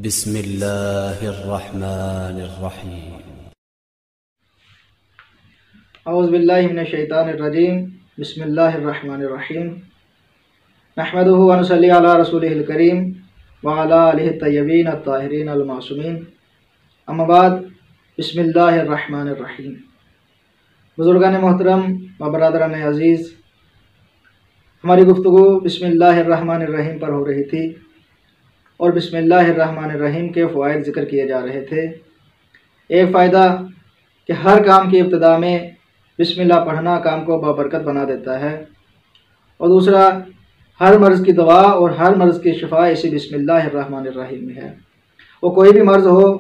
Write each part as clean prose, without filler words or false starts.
بسم اللہ الرحمن الرحیم۔ اعوذ باللہ من الشیطان الرجیم، بسم اللہ الرحمن الرحیم۔ نحمدہ ونصلی علی رسولہ الکریم وعلی آلہ الطیبین الطاہرین المعصومین، اما بعد، بسم اللہ الرحمن الرحیم۔ بزرگان محترم و برادران عزیز، ہماری گفتگو بسم اللہ الرحمن الرحیم پر ہو رہی تھی اور بسم اللہ الرحمن الرحیم کے فوائد ذکر کیے جا رہے تھے۔ ایک فائدہ کہ ہر کام کی ابتدا میں بسم اللہ پڑھنا کام کو بابرکت بنا دیتا ہے، اور دوسرا ہر مرض کی دوا اور ہر مرض کی شفا اسی بسم اللہ الرحمن الرحیم میں ہے۔ وہ کوئی بھی مرض ہو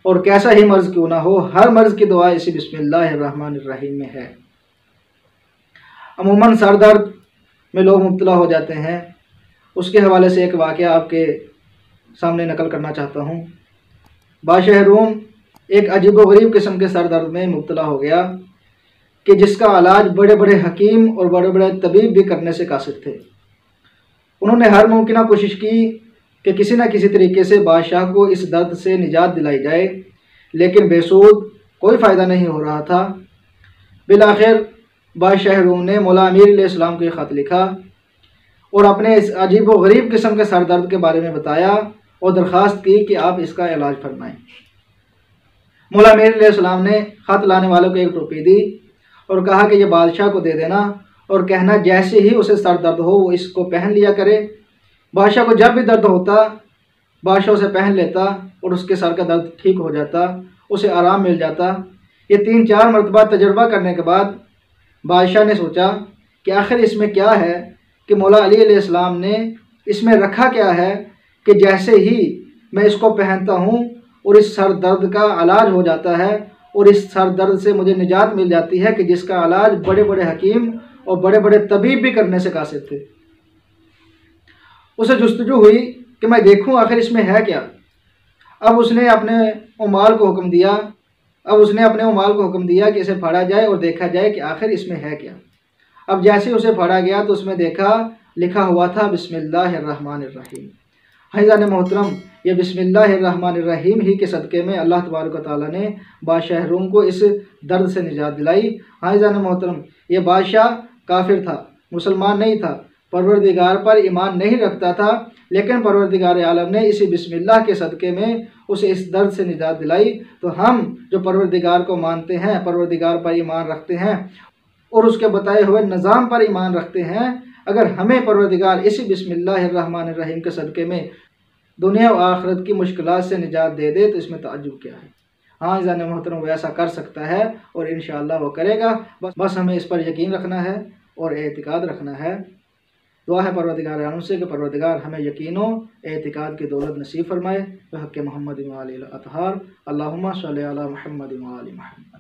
اور کیسا ہی مرض کیوں نہ ہو، ہر مرض کی دوا اسی بسم اللہ الرحمن الرحیم میں ہے۔ عموماً سر درد میں لوگ مبتلا ہو جاتے ہیں، اس کے حوالے سے ایک واقعہ آپ کے سامنے نقل کرنا چاہتا ہوں۔ بادشاہ روم ایک عجیب و غریب قسم کے سر درد میں مبتلا ہو گیا کہ جس کا علاج بڑے بڑے حکیم اور بڑے بڑے طبیب بھی کرنے سے قاصر تھے۔ انہوں نے ہر ممکنہ کوشش کی کہ کسی نہ کسی طریقے سے بادشاہ کو اس درد سے نجات دلائی جائے، لیکن بے سود، کوئی فائدہ نہیں ہو رہا تھا۔ بالآخر بادشاہ روم نے مولا امیر علیہ السلام کو یہ خط لکھا اور اپنے اس عجیب و غریب قسم کے سر درد کے بارے میں بتایا اور درخواست کی کہ آپ اس کا علاج فرمائیں۔ مولا امیر علیہ السلام نے خط لانے والوں کو ایک ٹوپی دی اور کہا کہ یہ بادشاہ کو دے دینا اور کہنا جیسے ہی اسے سر درد ہو وہ اس کو پہن لیا کرے۔ بادشاہ کو جب بھی درد ہوتا بادشاہ اسے پہن لیتا اور اس کے سر کا درد ٹھیک ہو جاتا، اسے آرام مل جاتا۔ یہ 3-4 مرتبہ تجربہ کرنے کے بعد بادشاہ نے سوچا کہ آخر اس میں کیا ہے کہ مولا علی علیہ السلام نے اس میں رکھا کیا ہے کہ جیسے ہی میں اس کو پہنتا ہوں اور اس سر درد کا علاج ہو جاتا ہے اور اس سر درد سے مجھے نجات مل جاتی ہے کہ جس کا علاج بڑے بڑے حکیم اور بڑے بڑے طبیب بھی کرنے سے قاصر تھے۔ اسے جستجو ہوئی کہ میں دیکھوں آخر اس میں ہے کیا۔ اب اس نے اپنے عمال کو حکم دیا کہ اسے پھاڑا جائے اور دیکھا جائے کہ آخر اس میں ہے کیا۔ اب جیسے اسے پھاڑا گیا تو اس میں دیکھا لکھا ہوا تھا بسم اللہ الرحمن الرحیم۔ حضرات محترم، یہ بسم اللہ الرحمن الرحیم ہی کے صدقے میں اللہ تبارک و تعالیٰ نے بادشاہ روم کو اس درد سے نجات دلائی۔ حضرات محترم، یہ بادشاہ کافر تھا، مسلمان نہیں تھا، پروردگار پر ایمان نہیں رکھتا تھا، لیکن پروردگار عالم نے اسی بسم اللہ کے صدقے میں اسے اس درد سے نجات دلائی۔ تو ہم جو پروردگار کو مانتے ہیں، پروردگار پر ایمان رکھتے ہیں اور اس کے بتائے ہوئے نظام پر ایمان رکھتے ہیں، اگر ہمیں پروردگار اسی بسم اللہ الرحمن الرحیم کے صدقے میں دنیا و آخرت کی مشکلات سے نجات دے دے تو اس میں تعجب کیا ہے۔ ہاں عزیزان محترم، وہ ایسا کر سکتا ہے اور انشاءاللہ وہ کرے گا، بس ہمیں اس پر یقین رکھنا ہے اور اعتقاد رکھنا ہے۔ دعا ہے پروردگار عالم سے کہ پروردگار ہمیں یقین و اعتقاد کی دولت نصیب فرمائے۔ بحق محمد و آلہ الاطہار، اللہم صلی علی محمد و آل محمد۔